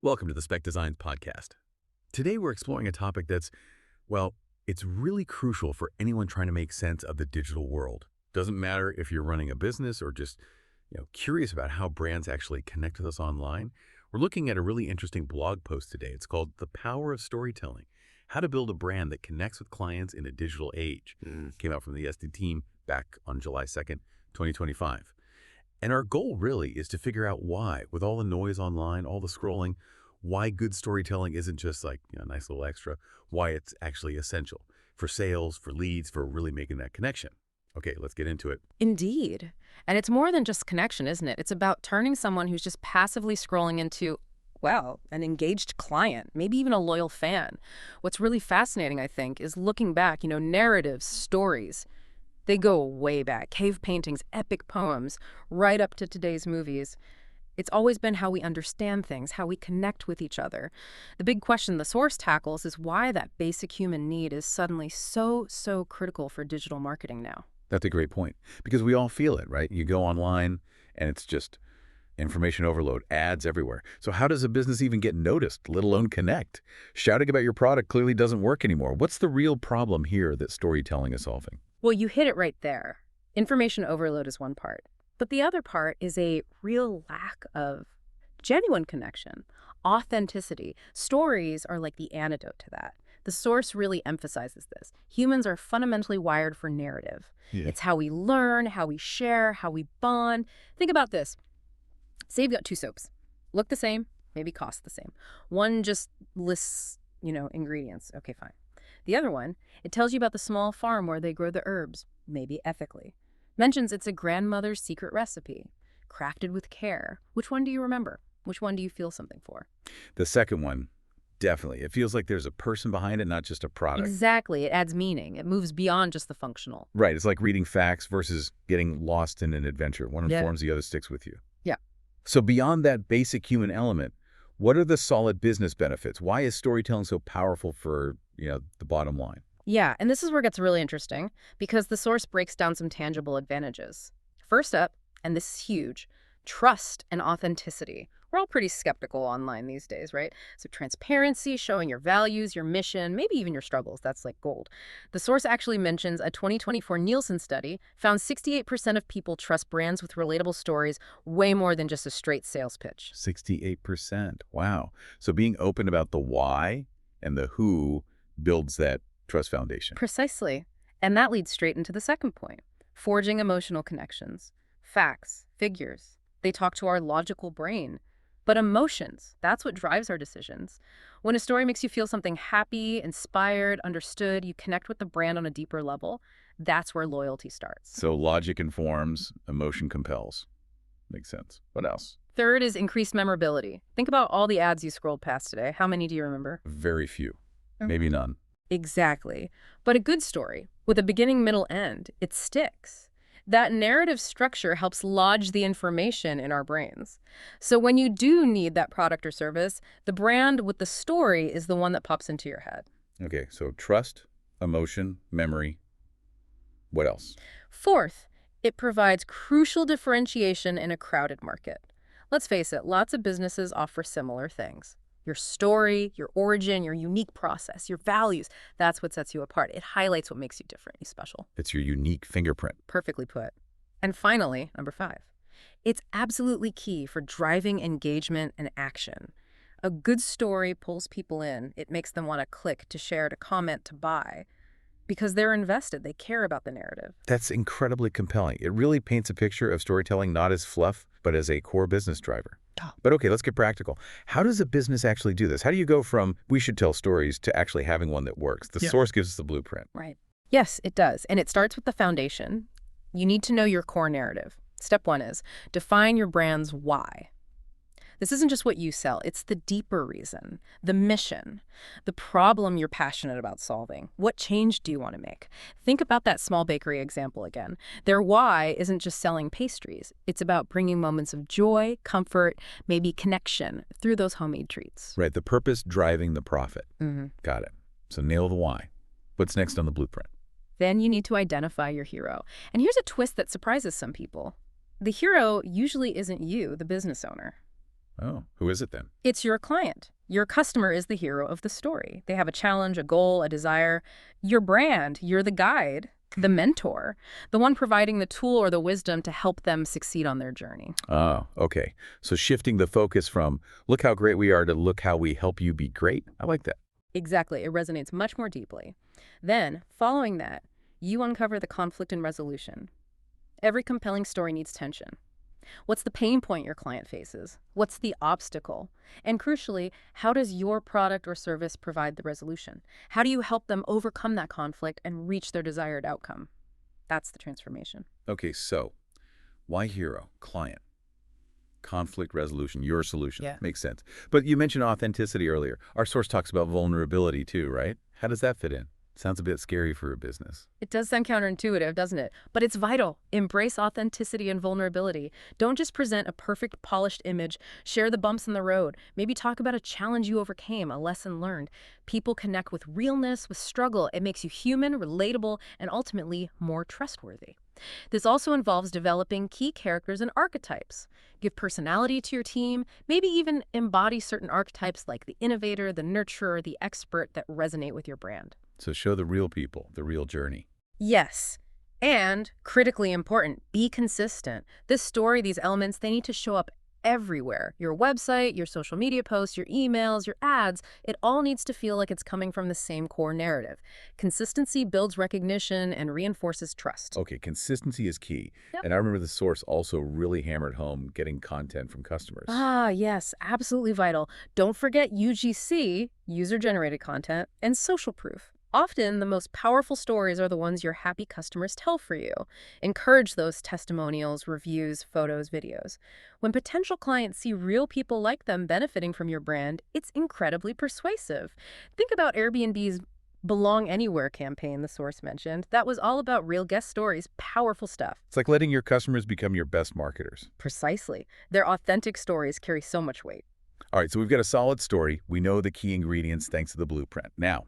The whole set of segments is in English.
Welcome to the Spec Designs podcast. Today we're exploring a topic that's, well, it's really crucial for anyone trying to make sense of the digital world. Doesn't matter if you're running a business or just, curious about how brands actually connect with us online. We're looking at a really interesting blog post today. It's called The Power of Storytelling: How to Build a Brand That Connects with Clients in a Digital Age. Came out from the SD team back on July 2nd, 2025. And our goal really is to figure out why, with all the noise online, all the scrolling, why good storytelling isn't just like a nice little extra, why it's actually essential for sales, for leads, for really making that connection. Okay, let's get into it. Indeed. And it's more than just connection, isn't it? It's about turning someone who's just passively scrolling into, well, an engaged client, maybe even a loyal fan. What's really fascinating, I think, is looking back, narratives, stories. They go way back. Cave paintings, epic poems, right up to today's movies. It's always been how we understand things, how we connect with each other. The big question the source tackles is why that basic human need is suddenly so critical for digital marketing now. That's a great point, because we all feel it, right? You go online and it's just information overload, ads everywhere. So how does a business even get noticed, let alone connect? Shouting about your product clearly doesn't work anymore. What's the real problem here that storytelling is solving? Well, you hit it right there. Information overload is one part. But the other part is a real lack of genuine connection, authenticity. Stories are like the antidote to that. The source really emphasizes this. Humans are fundamentally wired for narrative. Yeah. It's how we learn, how we share, how we bond. Think about this. Say you've got two soaps. Look the same, maybe cost the same. One just lists, ingredients. Okay, fine. The other one, it tells you about the small farm where they grow the herbs, maybe ethically. Mentions it's a grandmother's secret recipe, crafted with care. Which one do you remember? Which one do you feel something for? The second one, definitely. It feels like there's a person behind it, not just a product. Exactly. It adds meaning. It moves beyond just the functional. Right. It's like reading facts versus getting lost in an adventure. One informs, the other sticks with you. Yeah. So beyond that basic human element, what are the solid business benefits? Why is storytelling so powerful for, the bottom line? Yeah, and this is where it gets really interesting, because the source breaks down some tangible advantages. First up, and this is huge, trust and authenticity. We're all pretty skeptical online these days, right? So transparency, showing your values, your mission, maybe even your struggles, that's like gold. The source actually mentions a 2024 Nielsen study found 68% of people trust brands with relatable stories way more than just a straight sales pitch. 68%. Wow. So being open about the why and the who builds that trust foundation. Precisely. And that leads straight into the second point, forging emotional connections. Facts, figures, they talk to our logical brain. But emotions, that's what drives our decisions. When a story makes you feel something happy, inspired, understood, you connect with the brand on a deeper level, that's where loyalty starts. So logic informs, emotion compels. Makes sense. What else? Third is increased memorability. Think about all the ads you scrolled past today. How many do you remember? Very few. Maybe none. Exactly. But a good story, with a beginning, middle, end, it sticks. That narrative structure helps lodge the information in our brains. So when you do need that product or service, the brand with the story is the one that pops into your head. Okay, so trust, emotion, memory. What else? Fourth, it provides crucial differentiation in a crowded market. Let's face it, lots of businesses offer similar things. Your story, your origin, your unique process, your values, that's what sets you apart. It highlights what makes you different, you special. It's your unique fingerprint. Perfectly put. And finally, number 5, it's absolutely key for driving engagement and action. A good story pulls people in. It makes them want to click, to share, to comment, to buy, because they're invested. They care about the narrative. That's incredibly compelling. It really paints a picture of storytelling not as fluff, but as a core business driver. But okay, let's get practical. How does a business actually do this? How do you go from we should tell stories to actually having one that works? The source gives us the blueprint. Right. Yes, it does. And it starts with the foundation. You need to know your core narrative. Step 1 is define your brand's why. This isn't just what you sell. It's the deeper reason, the mission, the problem you're passionate about solving. What change do you want to make? Think about that small bakery example again. Their why isn't just selling pastries. It's about bringing moments of joy, comfort, maybe connection through those homemade treats. Right, the purpose driving the profit. Mm-hmm. Got it. So nail the why. What's next on the blueprint? Then you need to identify your hero. And here's a twist that surprises some people. The hero usually isn't you, the business owner. Oh, who is it then? It's your client. Your customer is the hero of the story. They have a challenge, a goal, a desire. Your brand, you're the guide, the mentor, the one providing the tool or the wisdom to help them succeed on their journey. Oh, okay. So shifting the focus from look how great we are to look how we help you be great. I like that. Exactly. It resonates much more deeply. Then, following that, you uncover the conflict and resolution. Every compelling story needs tension. What's the pain point your client faces? What's the obstacle? And crucially, how does your product or service provide the resolution? How do you help them overcome that conflict and reach their desired outcome? That's the transformation. Okay, so why hero? Client. Conflict resolution, your solution. Yeah. Makes sense. But you mentioned authenticity earlier. Our source talks about vulnerability too, right? How does that fit in? Sounds a bit scary for a business. It does sound counterintuitive, doesn't it? But it's vital. Embrace authenticity and vulnerability. Don't just present a perfect, polished image. Share the bumps in the road. Maybe talk about a challenge you overcame, a lesson learned. People connect with realness, with struggle. It makes you human, relatable, and ultimately more trustworthy. This also involves developing key characters and archetypes. Give personality to your team, maybe even embody certain archetypes like the innovator, the nurturer, the expert that resonate with your brand. So show the real people, the real journey. Yes. And critically important, be consistent. This story, these elements, they need to show up everywhere. Your website, your social media posts, your emails, your ads, it all needs to feel like it's coming from the same core narrative. Consistency builds recognition and reinforces trust. Okay, consistency is key. Yep. And I remember the source also really hammered home getting content from customers. Ah, yes, absolutely vital. Don't forget UGC, user-generated content, and social proof. Often, the most powerful stories are the ones your happy customers tell for you. Encourage those testimonials, reviews, photos, videos. When potential clients see real people like them benefiting from your brand, it's incredibly persuasive. Think about Airbnb's Belong Anywhere campaign the source mentioned. That was all about real guest stories, powerful stuff. It's like letting your customers become your best marketers. Precisely. Their authentic stories carry so much weight. All right, so we've got a solid story. We know the key ingredients thanks to the blueprint. Now,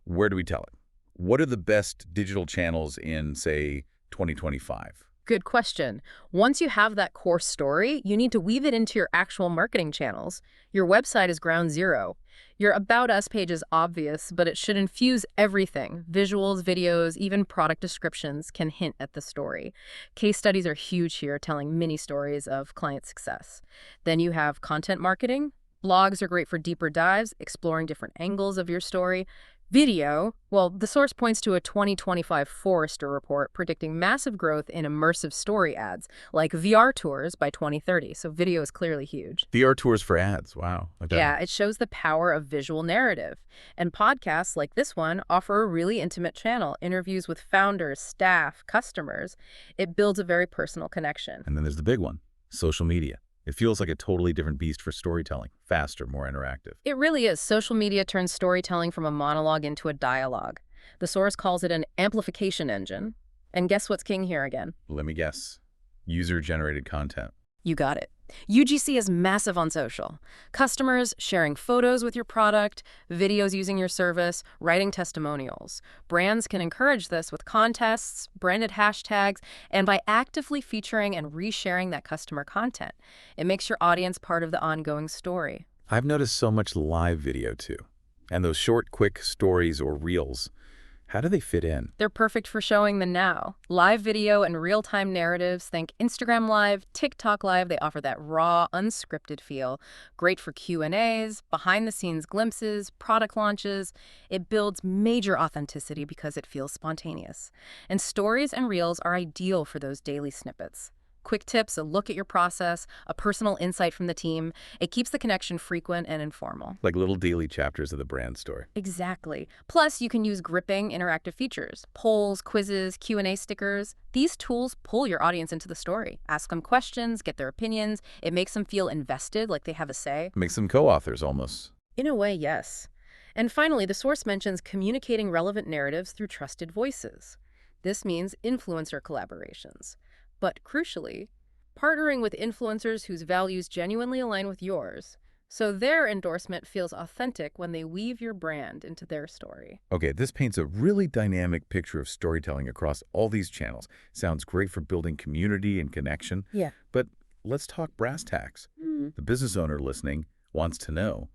where do we tell it? What are the best digital channels in, say, 2025? Good question. Once you have that core story, you need to weave it into your actual marketing channels. Your website is ground zero. Your About Us page is obvious, but it should infuse everything. Visuals, videos, even product descriptions can hint at the story. Case studies are huge here, telling mini stories of client success. Then you have content marketing. Blogs are great for deeper dives, exploring different angles of your story. Video, well, the source points to a 2025 Forrester report predicting massive growth in immersive story ads, like VR tours by 2030, so video is clearly huge. VR tours for ads. Wow. Like that. Yeah, it shows the power of visual narrative. And podcasts like this one offer a really intimate channel, interviews with founders, staff, customers. It builds a very personal connection. And then there's the big one, social media. It feels like a totally different beast for storytelling, faster, more interactive. It really is. Social media turns storytelling from a monologue into a dialogue. The source calls it an amplification engine. And guess what's king here again? Let me guess. User-generated content. You got it. UGC is massive on social. Customers sharing photos with your product, videos using your service, writing testimonials. Brands can encourage this with contests, branded hashtags, and by actively featuring and resharing that customer content. It makes your audience part of the ongoing story. I've noticed so much live video too. And those short, quick stories or reels, how do they fit in? They're perfect for showing the now. Live video and real-time narratives, think Instagram Live, TikTok Live, they offer that raw, unscripted feel. Great for Q&As, behind-the-scenes glimpses, product launches. It builds major authenticity because it feels spontaneous. And stories and reels are ideal for those daily snippets. Quick tips, a look at your process, a personal insight from the team. It keeps the connection frequent and informal. Like little daily chapters of the brand story. Exactly. Plus, you can use gripping interactive features, polls, quizzes, Q&A stickers. These tools pull your audience into the story. Ask them questions, get their opinions. It makes them feel invested, like they have a say. Makes them co-authors almost. In a way, yes. And finally, the source mentions communicating relevant narratives through trusted voices. This means influencer collaborations. But crucially, partnering with influencers whose values genuinely align with yours, so their endorsement feels authentic when they weave your brand into their story. Okay, this paints a really dynamic picture of storytelling across all these channels. Sounds great for building community and connection. Yeah. But let's talk brass tacks. Mm. The business owner listening wants to know,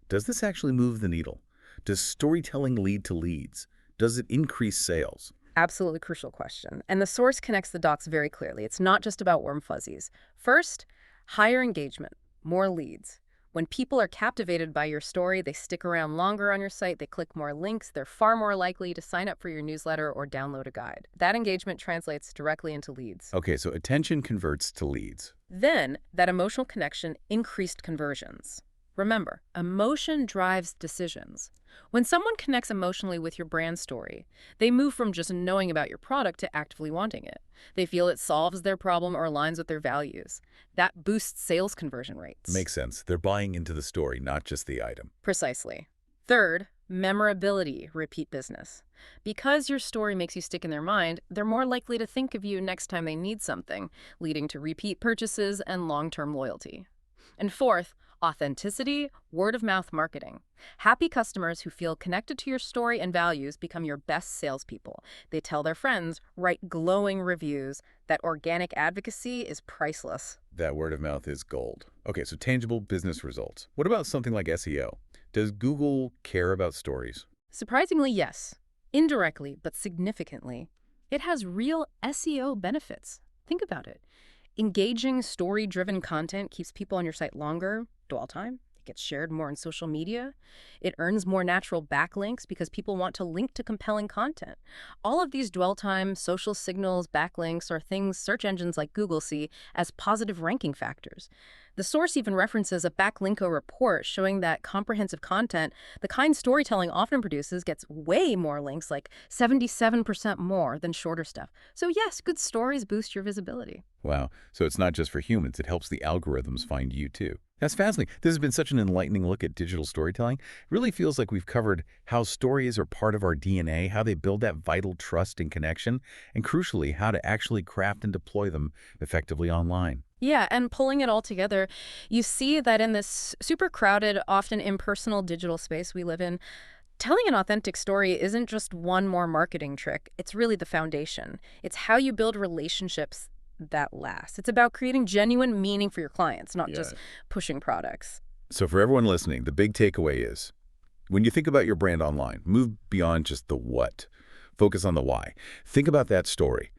does this actually move the needle? Does storytelling lead to leads? Does it increase sales? Absolutely crucial question. And the source connects the dots very clearly. It's not just about warm fuzzies. First, higher engagement, more leads. When people are captivated by your story, they stick around longer on your site, they click more links, they're far more likely to sign up for your newsletter or download a guide. That engagement translates directly into leads. Okay, so attention converts to leads. Then, that emotional connection increased conversions. Remember, emotion drives decisions. When someone connects emotionally with your brand story, they move from just knowing about your product to actively wanting it. They feel it solves their problem or aligns with their values. That boosts sales conversion rates. Makes sense. They're buying into the story, not just the item. Precisely. Third, memorability, repeat business. Because your story makes you stick in their mind, they're more likely to think of you next time they need something, leading to repeat purchases and long-term loyalty. And fourth, authenticity, word-of-mouth marketing. Happy customers who feel connected to your story and values become your best salespeople. They tell their friends, write glowing reviews. That organic advocacy is priceless. That word of mouth is gold. Okay, so tangible business results. What about something like SEO? Does Google care about stories? Surprisingly, yes. Indirectly, but significantly. It has real SEO benefits. Think about it. Engaging, story-driven content keeps people on your site longer, dwell time. It gets shared more on social media. It earns more natural backlinks because people want to link to compelling content. All of these dwell time, social signals, backlinks are things search engines like Google see as positive ranking factors. The source even references a Backlinko report showing that comprehensive content, the kind storytelling often produces, gets way more links, like 77% more than shorter stuff. So yes, good stories boost your visibility. Wow, so it's not just for humans, it helps the algorithms find you too. That's fascinating. This has been such an enlightening look at digital storytelling. It really feels like we've covered how stories are part of our DNA, how they build that vital trust and connection, and crucially, how to actually craft and deploy them effectively online. Yeah, and pulling it all together, you see that in this super crowded, often impersonal digital space we live in, telling an authentic story isn't just one more marketing trick. It's really the foundation. It's how you build relationships that last. It's about creating genuine meaning for your clients, not just pushing products. So for everyone listening, the big takeaway is, when you think about your brand online, move beyond just the what. Focus on the why. Think about that story.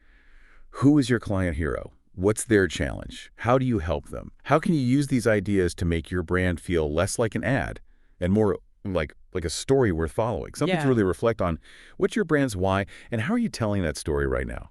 Who is your client hero? What's their challenge? How do you help them? How can you use these ideas to make your brand feel less like an ad and more like a story worth following? Something to really reflect on. What's your brand's why, and how are you telling that story right now?